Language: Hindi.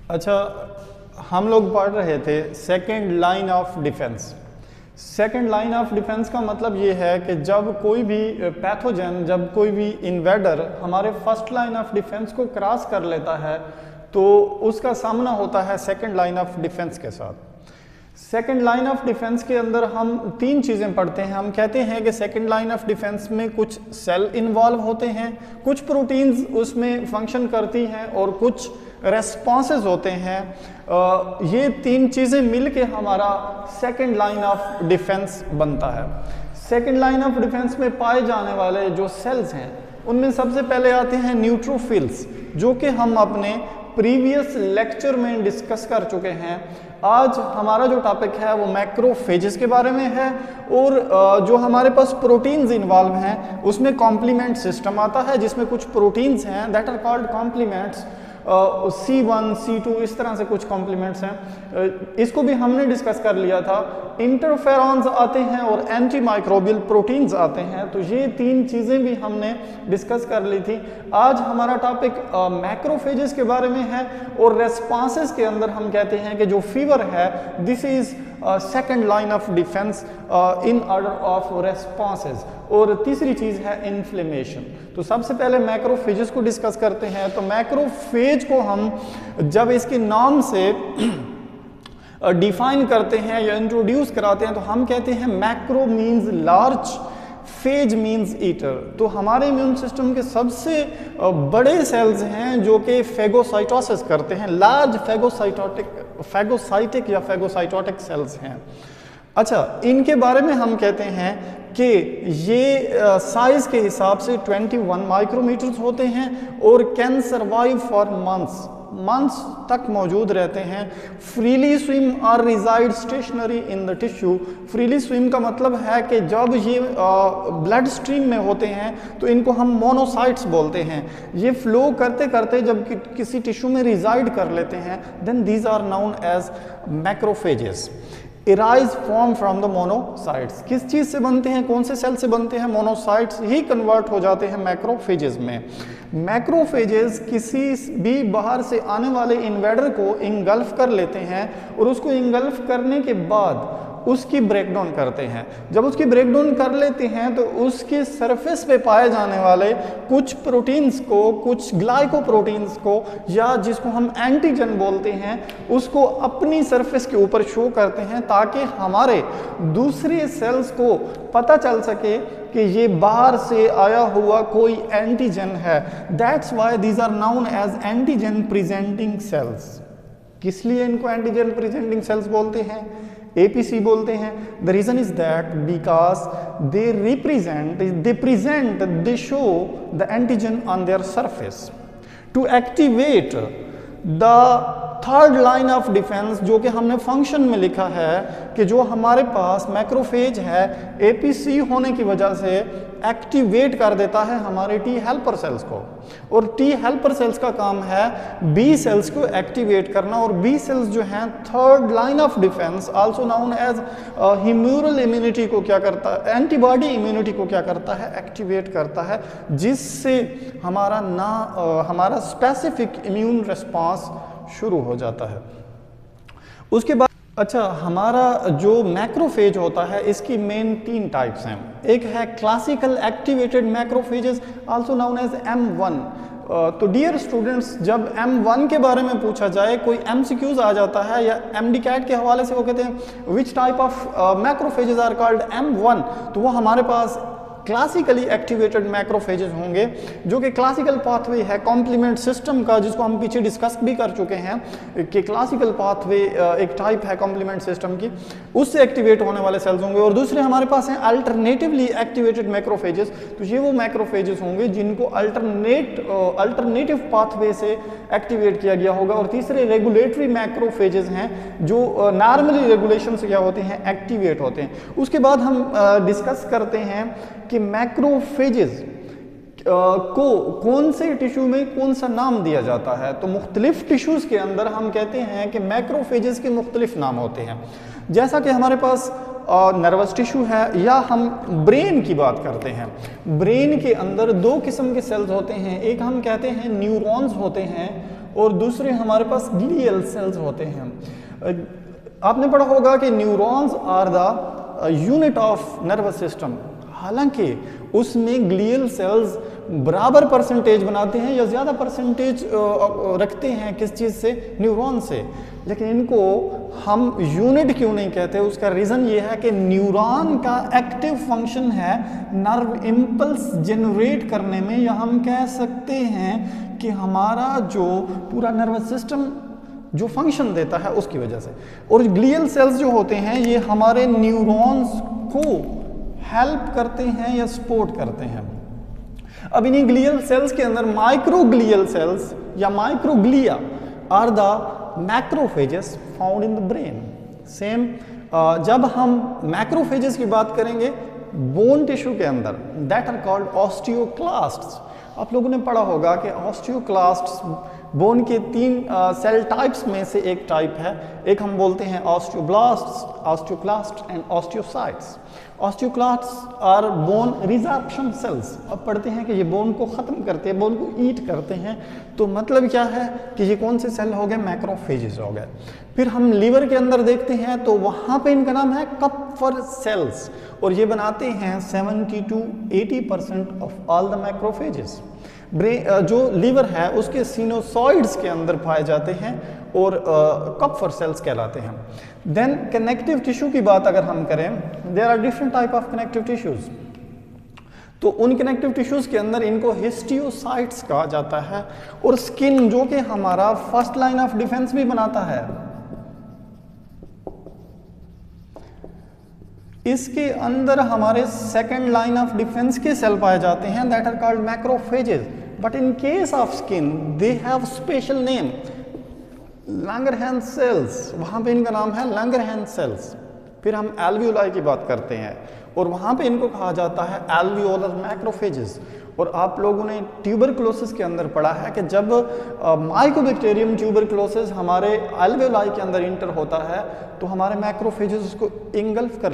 अच्छा, हम लोग पढ़ रहे थे second line of defence. Second line of defence का मतलब ये है कि जब कोई भी पैथोजन, जब कोई भी इन्वेडर हमारे फर्स्ट लाइन ऑफ डिफेंस को क्रॉस कर लेता है तो उसका सामना होता है सेकेंड लाइन ऑफ डिफेंस के साथ। सेकेंड लाइन ऑफ डिफेंस के अंदर हम तीन चीज़ें पढ़ते हैं। हम कहते हैं कि सेकेंड लाइन ऑफ डिफेंस में कुछ सेल इन्वॉल्व होते हैं, कुछ प्रोटीन्स उसमें फंक्शन करती हैं और कुछ रेस्पॉन्सेज होते हैं। ये तीन चीज़ें मिलके हमारा सेकेंड लाइन ऑफ डिफेंस बनता है। सेकेंड लाइन ऑफ डिफेंस में पाए जाने वाले जो सेल्स हैं उनमें सबसे पहले आते हैं न्यूट्रोफिल्स, जो कि हम अपने प्रीवियस लेक्चर में डिस्कस कर चुके हैं। आज हमारा जो टॉपिक है वो मैक्रोफेजेस के बारे में है और जो हमारे पास प्रोटीन्स इन्वॉल्व हैं उसमें कॉम्प्लीमेंट सिस्टम आता है जिसमें कुछ प्रोटीन्स हैं that are called compliments. C1, C2 इस तरह से कुछ कॉम्प्लीमेंट्स हैं, इसको भी हमने डिस्कस कर लिया था। इंटरफेरॉन्स आते हैं और एंटी माइक्रोबियल प्रोटीन्स आते हैं, तो ये तीन चीज़ें भी हमने डिस्कस कर ली थी। आज हमारा टॉपिक मैक्रोफेजेस के बारे में है और रेस्पॉन्सेस के अंदर हम कहते हैं कि जो फीवर है this is second line of defence in order of responses. और तीसरी चीज़ है इन्फ्लेमेशन। तो सबसे पहले मैक्रोफेजेस को डिस्कस करते हैं। तो मैक्रोफेज को हम जब इसके नाम से डिफाइन करते हैं या इंट्रोड्यूस कराते हैं तो हम कहते हैं macro means large, phase means eater. तो हमारे इम्यून सिस्टम के सबसे बड़े सेल्स हैं जो कि फेगोसाइटोसिस करते हैं, लार्ज फैगोसाइटिक या फेगोसाइटोटिक सेल्स हैं। अच्छा, इनके बारे में हम कहते हैं कि ये साइज के हिसाब से 21 माइक्रोमीटर्स होते हैं और कैन सर्वाइव फॉर मंथ्स तक मौजूद रहते हैं। फ्रीली स्विम और reside stationary in the tissue. Freely swim का मतलब है कि जब ये ब्लड स्ट्रीम में होते हैं तो इनको हम मोनोसाइट्स बोलते हैं। ये फ्लो करते करते जब किसी टिश्यू में रिजाइड कर लेते हैं then these are known as macrophages. Arise form from the monocytes. किस चीज़ से बनते हैं, कौन से सेल से बनते हैं? मोनोसाइट्स ही कन्वर्ट हो जाते हैं मैक्रोफेजेस में। मैक्रोफेजेस किसी भी बाहर से आने वाले इन्वेडर को इंगल्फ कर लेते हैं और उसको इंगल्फ करने के बाद उसकी ब्रेकडाउन करते हैं। जब उसकी ब्रेकडाउन कर लेते हैं तो उसके सरफेस पे पाए जाने वाले कुछ प्रोटीन्स को, कुछ ग्लाइकोप्रोटीन्स को या जिसको हम एंटीजन बोलते हैं उसको अपनी सरफेस के ऊपर शो करते हैं ताकि हमारे दूसरे सेल्स को पता चल सके कि ये बाहर से आया हुआ कोई एंटीजन है। That's why these are known as antigen presenting cells. किस लिए इनको एंटीजन प्रेजेंटिंग सेल्स बोलते हैं, APC बोलते हैं? The reason is that because they show the antigen on their surface to activate the third line of defence, जो कि हमने फंक्शन में लिखा है कि जो हमारे पास मैक्रोफेज है APC होने की वजह से एक्टिवेट कर देता है हमारे टी हेल्पर सेल्स को। और टी हेल्पर सेल्स का काम है बी सेल्स को एक्टिवेट करना। और बी सेल्स जो हैं third line of defence also known as humoral immunity को क्या करता है, एंटीबॉडी इम्यूनिटी को क्या करता है, एक्टिवेट करता है, जिससे हमारा स्पेसिफिक इम्यून रिस्पांस शुरू हो जाता है। उसके बाद अच्छा, हमारा जो मैक्रोफेज होता है इसकी मेन तीन टाइप्स हैं। एक है classical activated macrophages also known as M1। तो डियर स्टूडेंट्स, जब M1 के बारे में पूछा जाए, कोई MCQs आ जाता है या MDCAT के हवाले से वो कहते हैं which type of macrophages are called M1, तो वो हमारे पास क्लासिकली एक्टिवेटेड मैक्रोफेजेस होंगे जो कि क्लासिकल पाथवे है कॉम्प्लीमेंट सिस्टम का, जिसको हम पीछे डिस्कस भी कर चुके हैं कि क्लासिकल पाथवे एक टाइप है कॉम्प्लीमेंट सिस्टम की, उससे एक्टिवेट होने वाले सेल्स होंगे। और दूसरे हमारे पास हैं अल्टरनेटिवली एक्टिवेटेड मैक्रोफेजेस। तो ये वो मैक्रोफेजेस होंगे जिनको अल्टरनेटिव पाथवे से एक्टिवेट किया गया होगा। और तीसरे रेगुलेटरी मैक्रोफेजेस हैं जो नॉर्मली रेगुलेशन से क्या होते हैं, एक्टिवेट होते हैं। उसके बाद हम डिस्कस करते हैं कि मैक्रोफेजेस को कौन से टिश्यू में कौन सा नाम दिया जाता है। तो मुख्तलिफ टिश्यूज़ के अंदर हम कहते हैं कि मैक्रोफेजेस के मुख्तलिफ नाम होते हैं। जैसा कि हमारे पास नर्वस टिश्यू है या हम ब्रेन की बात करते हैं, ब्रेन के अंदर दो किस्म के सेल्स होते हैं। एक हम कहते हैं न्यूरॉन्स होते हैं और दूसरे हमारे पास ग्लियल सेल्स होते हैं। आपने पढ़ा होगा कि neurons are the unit of nervous system, हालांकि उसमें ग्लियल सेल्स बराबर परसेंटेज बनाते हैं या ज़्यादा परसेंटेज रखते हैं किस चीज़ से, न्यूरॉन से, लेकिन इनको हम यूनिट क्यों नहीं कहते, उसका रीज़न ये है कि न्यूरॉन का एक्टिव फंक्शन है नर्व इम्पल्स जनरेट करने में, या हम कह सकते हैं कि हमारा जो पूरा नर्वस सिस्टम जो फंक्शन देता है उसकी वजह से। और ग्लियल सेल्स जो होते हैं ये हमारे न्यूरॉन्स को हेल्प करते हैं या सपोर्ट करते हैं। अब इन्हीं ग्लियल सेल्स के अंदर माइक्रोग्लियल सेल्स या microglia are the macrophages found in the brain. Same जब हम मैक्रोफेजेस की बात करेंगे बोन टिश्यू के अंदर, दैट आर कॉल्ड ऑस्टियोक्लास्ट्स। आप लोगों ने पढ़ा होगा कि ऑस्टियोक्लास्ट्स बोन के 3 सेल टाइप्स में से एक टाइप है। एक हम बोलते हैं osteoblasts, osteoclast and osteocytes. Osteoclasts are bone resorption cells. अब पढ़ते हैं कि ये बोन को ख़त्म करते हैं, बोन को ईट करते हैं, तो मतलब क्या है कि ये कौन से सेल हो गए, मैक्रोफेजेस हो गए। फिर हम लीवर के अंदर देखते हैं तो वहाँ पे इनका नाम है कप्फर सेल्स, और ये बनाते हैं 70 to 80% of all the macrophages. जो लीवर है उसके सिनोसॉइड्स के अंदर पाए जाते हैं और कप्फर सेल्स कहलाते हैं। देन कनेक्टिव टिश्यू की बात अगर हम करें, there are different type of connective tissues. तो उन कनेक्टिव टिश्यूज के अंदर इनको हिस्टियोसाइट्स कहा जाता है। और स्किन जो कि हमारा फर्स्ट लाइन ऑफ डिफेंस भी बनाता है, इसके अंदर हमारे सेकेंड लाइन ऑफ डिफेंस के सेल पाए जाते हैं, that are called macrophages. But in case of skin they have special name, Langerhans cells, वहाँ पे इनका नाम है लैंगरहैंस सेल्स। फिर हम एल्वियोलाई की बात करते हैं और वहाँ पे इनको कहा जाता है एल्वियोलर मैक्रोफेजेस। और आप लोगों ने ट्यूबरकुलोसिस के अंदर पढ़ा है कि जब माइकोबैक्टीरियम ट्यूबरकुलोसिस हमारे एल्वियोलाई के अंदर इंटर होता है तो हमारे मैक्रोफेजेस उसको इंगल्फ कर लेते हैं।